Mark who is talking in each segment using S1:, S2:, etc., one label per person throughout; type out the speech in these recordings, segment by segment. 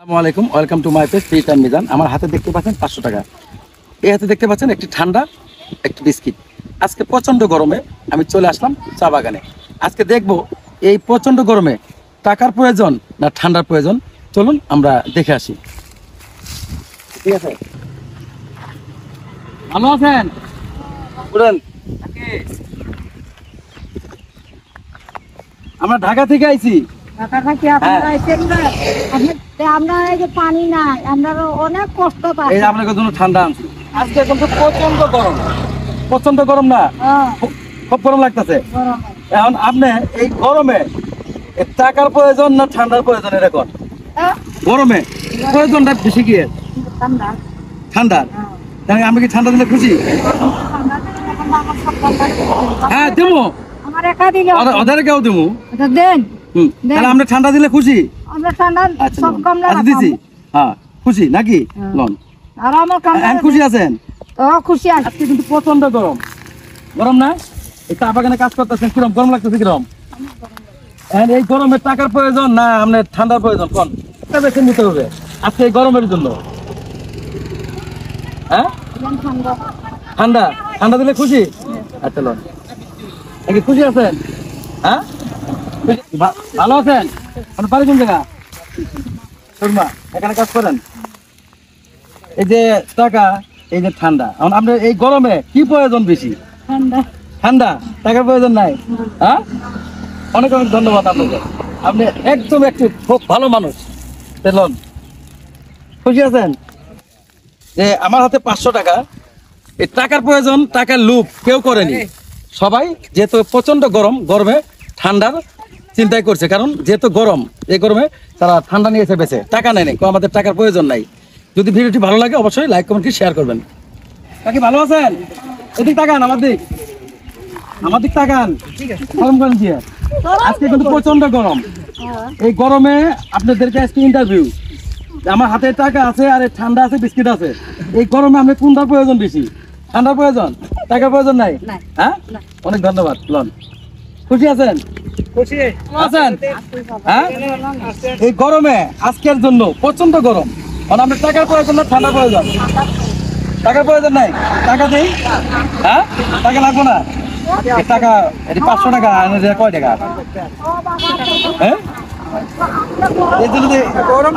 S1: আসসালামু আলাইকুম, welcome to my page free time Mizan. আমার হাতে দেখতে পাচ্ছেন 500 টাকা। এই হাতে দেখতে পাচ্ছেন একটি ঠান্ডা, একটি বিস্কিট। আজকে প্রচণ্ড গরমে আমি চলে আসলাম চা বাগানে। আজকে দেখব এই প্রচণ্ড গরমে টাকার প্রয়োজন না ঠান্ডার প্রয়োজন। চলুন আমরা দেখে আসি। ঠিক আছে, ভালো আছেন? বলেন। আমরা ঢাকা থেকে আইছি।
S2: পানি নাই, আমরা অনেক কষ্ট পাই।
S1: এই আপনাদের জন্য ঠান্ডা আনছি। আজকে কিন্তু প্রচন্ড গরম, প্রচন্ড গরম না? খুব গরম লাগতেছে। এখন আপনি এই গরমে টাকার প্রয়োজন না ঠান্ডার প্রয়োজন? এরকম গরমে প্রয়োজনটা বেশি কি? ঠান্ডা। আমি কি ঠান্ডা দিলে খুশি? হ্যাঁ দেবো, ওদের কেউ দেবো। তাহলে আমরা ঠান্ডা দিলে খুশি? আচ্ছা দিছি। হ্যাঁ খুশি নাকি? লন। খুশি আছেন?
S2: খুশি আছে।
S1: আজকে কিন্তু প্রচন্ড গরম। গরম না? এই চা বাগানে কাজ করতেছেন, কিরম গরম লাগতেছে? কিরম এই গরমে টাকার প্রয়োজন না আপনার ঠান্ডার প্রয়োজন? কোন বেছে নিতে হবে আজকে এই গরমের জন্য? হ্যাঁ ঠান্ডা। ঠান্ডা দিলে খুশি? আচ্ছা লন। খুশি আছেন? হ্যাঁ ভালো আছেন? বাড়ি কোন জায়গা? সুরমা। এখানে কাজ করেন? এই যে টাকা, এই যে ঠান্ডা, এখন আপনার এই গরমে কি প্রয়োজন বেশি? ঠান্ডা। টাকার প্রয়োজন নাই? হ্যাঁ অনেক অনেক ধন্যবাদ আপনাকে। আপনি একদম একটু খুব ভালো মানুষ। লন। খুশি আছেন? যে আমার হাতে 500 টাকা। এই টাকার প্রয়োজন, টাকার লোভ কেউ করেনি। সবাই যেহেতু প্রচন্ড গরম, গরমে ঠান্ডার চিন্তাই করছে। কারণ যেহেতু গরম, এই গরমে তারা ঠান্ডা নিয়েছে বেছে, টাকা নেয়নি। আমাদের টাকার প্রয়োজন নাই। যদি ভিডিওটি ভালো লাগে অবশ্যই লাইক কমেন্ট শেয়ার করবেন। কাকি ভালো আছেন? এদিক তাকান, আমার দিক, আমার দিক তাকান। গরম করেন কি? আজকে কিন্তু প্রচন্ড গরম। এই গরমে আপনাদেরকে আজকে ইন্টারভিউ। আমার হাতে টাকা আছে আর ঠান্ডা আছে, বিস্কিট আছে। এই গরমে আপনি কোনটার প্রয়োজন বেশি? ঠান্ডার প্রয়োজন? টাকার প্রয়োজন নাই? হ্যাঁ অনেক ধন্যবাদ। লন। খুশি আছেন? খুশি আছেন? হ্যাঁ এই গরমে আজকের জন্য প্রচন্ড গরম, আপনার টাকার প্রয়োজন না ঠান্ডার প্রয়োজন? টাকার প্রয়োজন নাই? টাকা দিই। হ্যাঁ টাকা লাগবো না? টাকা 500 টাকা কয় টাকা? হ্যাঁ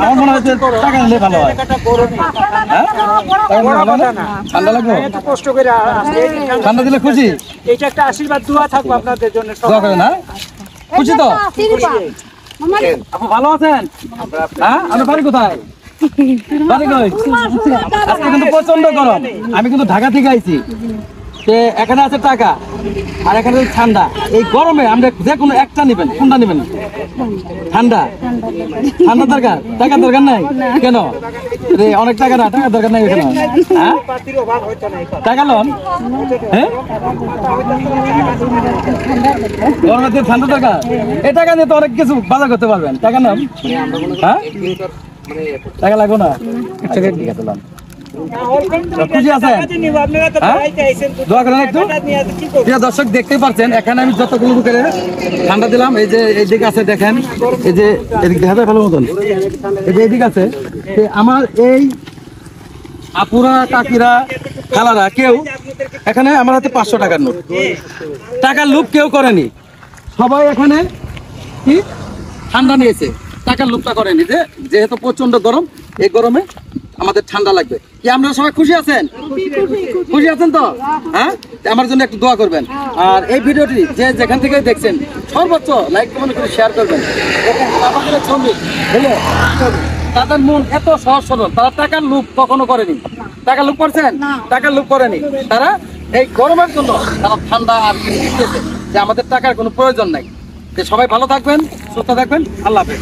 S1: আমার মনে হচ্ছে টাকা নিলে ভালো হয়। ঠান্ডা লাগবে? ঠান্ডা দিলে খুশি?
S3: এটা একটা আশীর্বাদ, দোয়া থাকবো আপনাদের জন্য।
S1: দোয়া করেন। হ্যাঁ খুশি তো? আপু ভালো আছেন? হ্যাঁ আপনার বাড়ি কোথায়? বাড়ি কই? আজকে কিন্তু প্রচন্ড গরম। আমি কিন্তু ঢাকা থেকে আইছি। এখানে আছে টাকা আর এখানে ঠান্ডা। এই গরমে আমরা যে কোনো একটা নেবেন, কোনটা নেবেন? ঠান্ডা। ঠান্ডা দরকার? টাকার দরকার নাই কেন? অনেক টাকা না, টাকার দরকার নাই কেন? হ্যাঁ টাকা লন। হ্যাঁ গরমের দিনে ঠান্ডা দরকার। এই টাকা নিয়ে তো অনেক কিছু বাজার করতে পারবেন। টাকা নাম। হ্যাঁ টাকা লাগবে না? ঠিক আছে লন। খুশি আছেন? দোয়া করেন একটু। দর্শক দেখতেই পাচ্ছেন এখানে আমি যতগুলো করে ঠান্ডা দিলাম। এই যে এইদিক আছে দেখেন, এই যে এদিক দেখা যায় ভালো মতন, এই যে এদিক আছে। আমার এই আপুরা, কাকিরা, খালারা কেউ এখানে আমার হাতে 500 টাকার নোট। টাকার লোভ কেউ করেনি। সবাই এখানে কি ঠান্ডা নিয়েছে, টাকার লোভটা করেনি। যেহেতু প্রচন্ড গরম, এই গরমে আমাদের ঠান্ডা লাগবে। কি আপনারা সবাই খুশি আছেন? খুশি আছেন তো? হ্যাঁ আমার জন্য একটু দোয়া করবেন। আর এই ভিডিওটি যে যেখান থেকে দেখছেন সর্বোচ্চ লাইক কমেন্ট করে শেয়ার করবেন। তাদের মন এত সহজ সরল, তারা টাকার লোভ কখনো করেনি। টাকার লোভ করছেন? টাকার লোভ করেনি। তারা এই গরমের জন্য তারা ঠান্ডা আর দিয়েছে, যে আমাদের টাকার কোনো প্রয়োজন নাই। সবাই ভালো থাকবেন, সুস্থ থাকবেন। আল্লাহ হাফেজ।